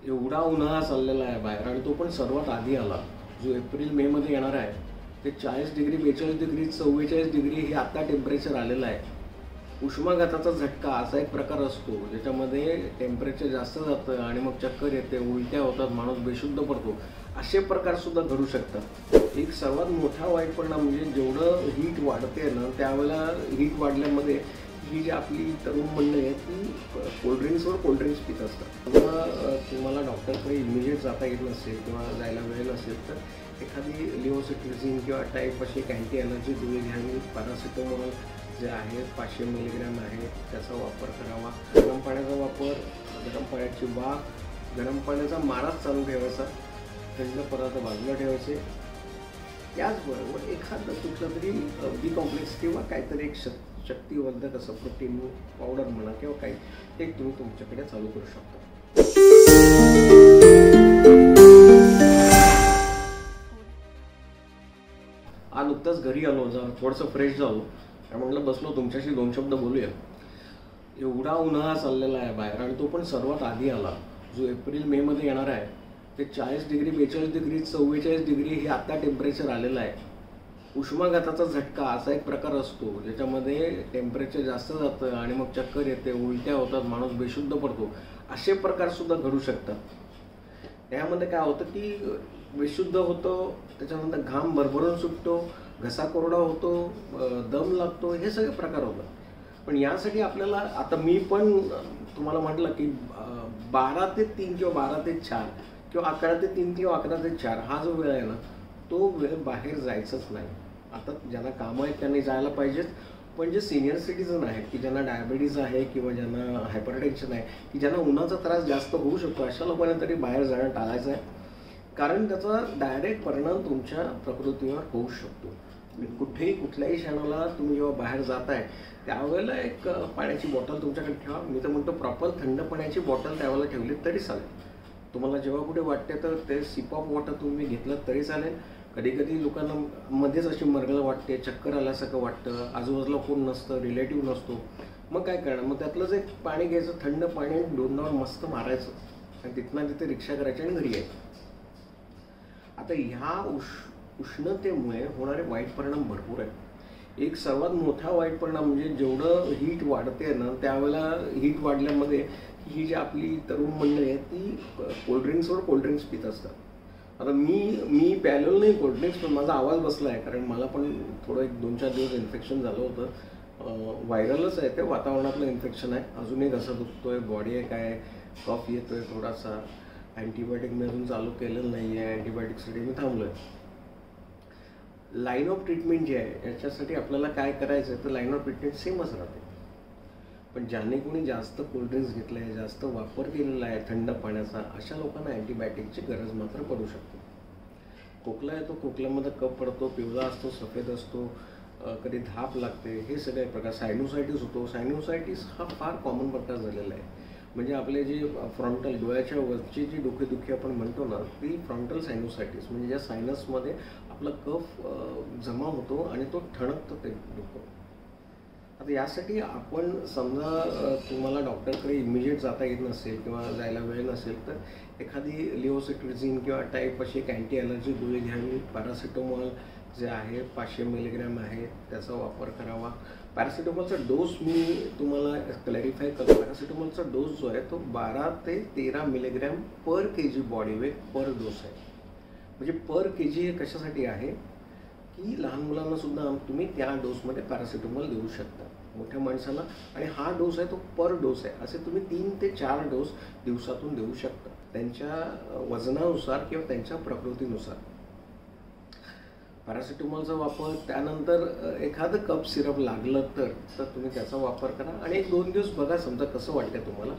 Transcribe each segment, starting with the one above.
एवढा उन्हाळा चाललेला आहे बाहेर आणि तो पण सर्वात आधी आला जो एप्रिल मे मध्ये येणार आहे ते 40 डिग्री 42 डिग्री 44 डिग्री हे आता टेम्परेचर आलेलं आहे। उष्माघाताचा झटका असा एक प्रकार असतो ज्याच्यामध्ये टेम्परेचर जास्त जातं आणि मग चक्कर येते, उलट्या होतात, माणूस बेशुद्ध पडतो। असे प्रकार सुद्धा घडू शकतात। एक सर्वात मोठा वाईट परिणाम म्हणजे जेवढं हीट वाढते ना त्यावेळेला हीट वाढल्यामध्ये ही जी आपली तरुण मंडळी आहे ती कोल्ड्रिंक्स पित असतात। तुम्हाला डॉक्टरकडे इमिजिएट जाता येत नसेल किंवा जायला वेळ नसेल तर एखादी लिओसिट्रिझिन किंवा टाईप अशी एक अँटी ॲलर्जी गोळी घ्यावी। पॅरासिटामॉल जे आहे 500 मिलीग्रॅम आहे त्याचा वापर करावा। गरम पाण्याचा वापर, गरम पाण्याची वाफ, गरम पाण्याचा माराच चालू ठेवायचा, थंड पदार्थ बाजूला ठेवायचे। त्याचबरोबर एखादं कुठलं तरी बी कॉम्प्लेक्स किंवा काहीतरी एक शक्तिवर्धक असं प्रोटीन पावडर म्हणा किंवा काही एक तुम्ही तुमच्याकडे चालू करू शकता। आज नुकताच घरी आलो, थोडंसं फ्रेश झालो, म्हटलं बसलो तुमच्याशी 2 शब्द बोलूया। एवढा उन्हाळा चाललेला आहे बाहेर आणि तो पण सर्वात आधी आला जो एप्रिल मे मध्ये येणार आहे ते 40 डिग्री 42 डिग्री 44 डिग्री हे आता टेम्परेचर आलेलं आहे। उष्माघाताचा झटका असा एक प्रकार असतो ज्याच्यामध्ये टेम्परेचर जास्त जातं आणि मग चक्कर येते, उलट्या होतात, माणूस बेशुद्ध पडतो। असे प्रकार सुद्धा घडू शकतात। त्यामध्ये काय होतं की बेशुद्ध होतो, त्याच्यानंतर घाम भरभरून सुटतो, घसा कोरडा होतो, दम लागतो, हे सगळे प्रकार होतात। पण यासाठी आपल्याला आता मी पण तुम्हाला म्हटलं की 12 ते 3 किंवा 12 ते 4 किंवा 11 ते 3 किंवा 11 ते 4 हा जो वेळ आहे ना तो वेळ बाहेर जायचंच नाही। आता ज्यांना कामं आहेत त्यांनी जायला पाहिजेत, पण जे सिनियर सिटीजन आहेत की ज्यांना डायबिटीज आहे किंवा ज्यांना हायपरटेन्शन आहे की ज्यांना उन्हाचा त्रास जास्त होऊ शकतो अशा लोकांना तरी बाहेर जाणं टाळायचं आहे, कारण त्याचा डायरेक्ट परिणाम तुमच्या प्रकृतीवर होऊ शकतो। कुठेही कुठल्याही क्षणाला तुम्ही जेव्हा बाहेर जाताय त्यावेळेला एक पाण्याची बॉटल तुमच्याकडे ठेवा। मी तर म्हणतो प्रॉपर थंड पाण्याची बॉटल त्यावेळेला ठेवली तरी चालेल। तुम्हाला जेव्हा कुठे वाटते तर ते सिप ऑफ वॉटर तुम्ही घेतलं तरी चालेल। कधी कधी लोकांना मध्येच अशी मरगळ वाटते, चक्कर आल्यासारखं वाटतं, आजूबाजूला कोण नसतं, रिलेटिव्ह नसतो, मग काय करणार? मग त्यातलंच एक पाणी घ्यायचं, थंड पाणी डोंडावर मस्त मारायचं आणि तिथनं तिथे रिक्षा करायची आणि घरी यायचं। आता ह्या उष्णतेमुळे होणारे वाईट परिणाम भरपूर आहेत। एक सर्वात मोठा वाईट परिणाम म्हणजे जेवढं हीट वाढते ना त्यावेळेला हीट वाढल्यामध्ये ही जी आपली तरुण मंडळी आहे ती कोल्ड्रिंक्स पित असतात। आता मी प्यायलेलं नाही कोल्ड्रिंक्स, पण माझा आवाज बसला आहे कारण मला पण थोडं 1-2-4 दिवस इन्फेक्शन झालं होतं। व्हायरलच आहे ते, वातावरणातलं इन्फेक्शन आहे। अजूनही घसा दुखतोय, बॉडी आहे काय कफ येतोय थोडासा। अँटीबायोटिक मी अजून चालू केलेलं नाही आहे, अँटीबायोटिकसाठी मी थांबलो आहे। लाईन ऑफ ट्रीटमेंट जी आहे याच्यासाठी आपल्याला काय करायचं आहे तर लाईन ऑफ ट्रीटमेंट सेमच राहते, पण ज्याने कोणी जास्त कोल्ड्रिंक्स घेतलं आहे, जास्त वापर केलेला आहे थंड पाण्याचा, अशा लोकांना अँटीबायोटिकची गरज मात्र पडू शकते। खोकला येतो, खोकल्यामध्ये कफ पडतो, पिवळा असतो, सफेद असतो, कधी धाप लागते, हे सगळे प्रकार। सायनोसायटिस होतो, सायनोसायटिस हा फार कॉमन प्रकार झालेला आहे। म्हणजे आपले जे फ्रंटल डोळ्याच्या वरची जी डोकेदुखी आपण म्हणतो ना ती फ्रंटल सायनोसायटिस, म्हणजे ज्या सायनसमध्ये आपला कफ जमा होतो आणि तो ठणकतो ते दुखतो। आता यासाठी आपण समजा तुम्हाला डॉक्टरकडे इमिजिएट जाता येत नसेल किंवा जायला वेळ नसेल तर एखादी लिओसिट्रिझिन किंवा टाईप अशी एक अँटी ॲलर्जी गोळी घ्यावी। पॅरासिटामॉल जे आहे 500 मिलीग्रॅम आहे त्याचा वापर करावा। पॅरासिटामॉलचा डोस मी तुम्हाला क्लॅरिफाय करतो। पॅरासिटामॉलचा डोस जो आहे तो 12 ते 13 मिलीग्रॅम पर kg बॉडी वेट पर डोस आहे। म्हणजे पर kg हे कशासाठी आहे की लहान मुलांना सुद्धा तुम्ही त्या डोसमध्ये पॅरासिटामॉल देऊ शकता, मोठ्या माणसाला, आणि हा डोस आहे तो पर डोस आहे। असे तुम्ही 3 ते 4 डोस दिवसातून देऊ शकता त्यांच्या वजनानुसार किंवा त्यांच्या प्रकृतीनुसार। पॅरासिटामॉलचा वापर, त्यानंतर एखादं कप सिरप लागलं तर तुम्ही त्याचा वापर करा आणि 1-2 दिवस बघा समजा कसं वाटतं तुम्हाला।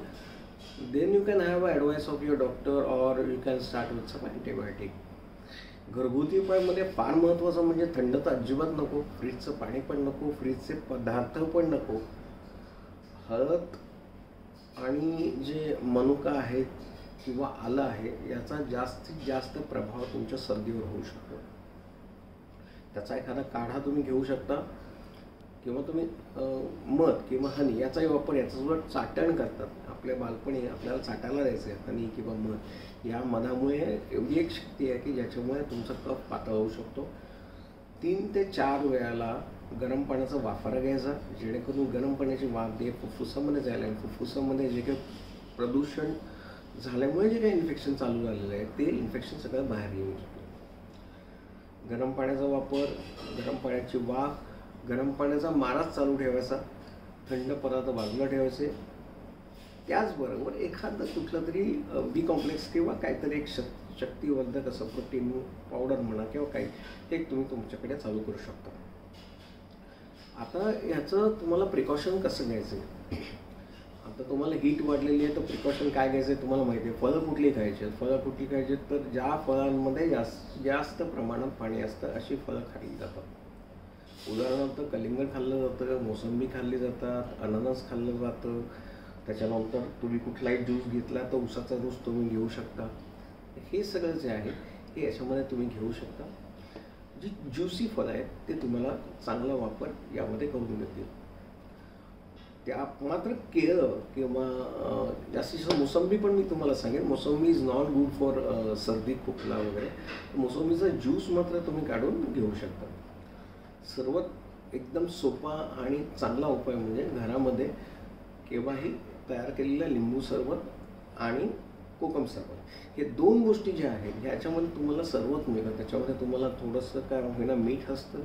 Then you can have advice of your doctor or you can start with some antibiotic. घरगुती उपायामध्ये फार महत्त्वाचं म्हणजे थंड तर अजिबात नको, फ्रीजचं पाणी पण नको, फ्रीजचे पदार्थ पण नको। हळद आणि जे मनुका आहेत किंवा आलं आहे याचा जास्तीत जास्त प्रभाव तुमच्या सर्दीवर होऊ शकतो। त्याचा एखादा काढा तुम्ही घेऊ शकता किंवा तुम्ही मध किंवा हनी याचाही वापर, याचं चाटण करतात आपल्या बालपणी आपल्याला चाटायला द्यायचं आहे हनी किंवा मध, या मधामुळे एवढी एक शक्ती आहे की ज्याच्यामुळे तुमचा कफ पातळ होऊ शकतो. 3 ते 4 वेळाला गरम पाण्याचा वाफारा घ्यायचा, जेणेकरून गरम पाण्याची वाफ हे फुफ्फुसामध्ये जायला आणि फुफ्फुसामध्ये जे काही प्रदूषण झाल्यामुळे जे काही इन्फेक्शन चालू झालेलं आहे ते इन्फेक्शन सगळं बाहेर येऊ शकतो. गरम पाण्याचा वापर, गरम पाण्याची वाफ, गरम पाण्याचा माराच चालू ठेवायचा, थंड पदार्थ बाजूला ठेवायचे. त्याचबरोबर एखादं कुठलं तरी बी कॉम्प्लेक्स किंवा काहीतरी एक शक्तिवर्धक असं प्रोटीन पावडर म्हणा किंवा काही एक तुम्ही तुमच्याकडे चालू करू शकता. आता ह्याचं तुम्हाला प्रिकॉशन कसं घ्यायचं आहे? आता तुम्हाला हीट वाढलेली आहे तर प्रिकॉशन काय घ्यायचं आहे तुम्हाला माहिती आहे. फळं कुठली खायची आहेत? फळं कुठली खायची आहेत तर ज्या फळांमध्ये जास्त प्रमाणात पाणी असतं अशी फळं खाल्ली जातात. उदाहरणार्थ कलिंगड खाल्लं जातं, मोसंबी खाल्ली जातात, अननस खाल्लं जातं. त्याच्यानंतर तुम्ही कुठलाही ज्यूस घेतला तर उसाचा ज्यूस तुम्ही घेऊ शकता. हे सगळं जे आहे हे याच्यामध्ये तुम्ही घेऊ शकता. जी ज्युसी फळं आहेत ते तुम्हाला चांगला वापर यामध्ये करून देतील. त्या मात्र केळं किंवा जास्तीत मोसंबी पण मी तुम्हाला सांगेन, मोसंबी इज नॉट गुड फॉर सर्दी खोकला वगैरे. मोसंबीचा ज्यूस मात्र तुम्ही काढून घेऊ शकता. सर्वात एकदम सोपा आणि चांगला उपाय म्हणजे घरामध्ये केव्हाही तयार केलेलं लिंबू सरबत आणि कोकम सरबत, हे 2 गोष्टी ज्या आहेत ह्याच्यामध्ये तुम्हाला सर्वच मिळतं. त्याच्यामध्ये तुम्हाला थोडंसं काय होईना मीठ असतं,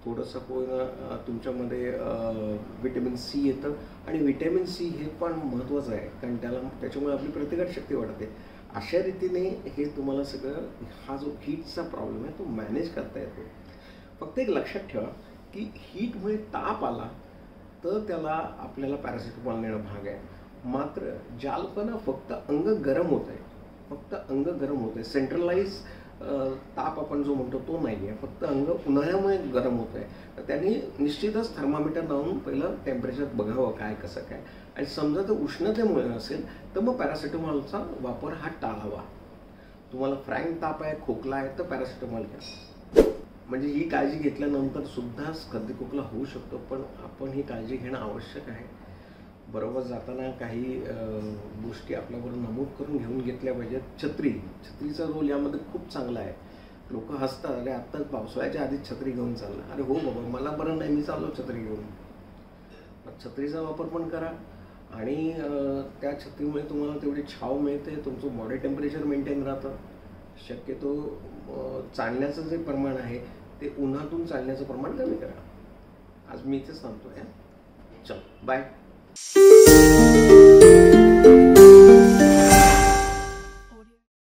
थोडंसं होईना तुमच्यामध्ये व्हिटॅमिन सी येतं. आणि व्हिटॅमिन सी हे पण महत्त्वाचं आहे कारण त्याच्यामुळे आपली प्रतिकारशक्ती वाढते. अशा रीतीने हे तुम्हाला सगळं हा जो हीटचा प्रॉब्लेम आहे तो मॅनेज करता येतो. फक्त एक लक्षात ठेवा की हीटमुळे ताप आला तर त्याला आपल्याला पॅरासिटामॉल नेणं भाग आहे. मात्र ज्या लोकांना फक्त अंग गरम होत आहे, फक्त अंग गरम होत आहे, सेंट्रलाइज ताप आपण जो म्हणतो तो नाही आहे, फक्त अंग उन्हाळ्यामुळे गरम होत आहे, तर त्यांनी निश्चितच थर्मामीटर लावून पहिलं टेम्परेचर बघावं काय कसं काय. आणि समजा तर उष्णतेमुळे असेल तर मग पॅरासिटामॉलचा वापर हा टाळावा. तुम्हाला फ्रँक ताप आहे, खोकला आहे तर पॅरासिटामॉल घ्या. म्हणजे ही काळजी घेतल्यानंतर सुद्धा सर्दी खोकला होऊ शकतो, पण आपण ही काळजी घेणं आवश्यक आहे. बरोबर जाताना काही गोष्टी आपल्याबरोबर नमूद करून घेऊन घेतल्या पाहिजेत. छत्रीचा रोल यामध्ये खूप चांगला आहे. लोक हसतात, अरे आत्ता पावसाळ्याच्या आधीच छत्री घेऊन चालला. अरे हो बाबा, मला बरं नाही, मी चाललो छत्री घेऊन. छत्रीचा वापर पण करा आणि त्या छत्रीमुळे तुम्हाला तेवढी छाव मिळते, तुमचं बॉडी टेम्परेचर मेंटेन राहतं. शक्यतो चालण्याचं जे प्रमाण आहे ते उन्हातून चालण्याचं प्रमाण कमी करा. आज मी इथेच थांबतोय. चल बाय.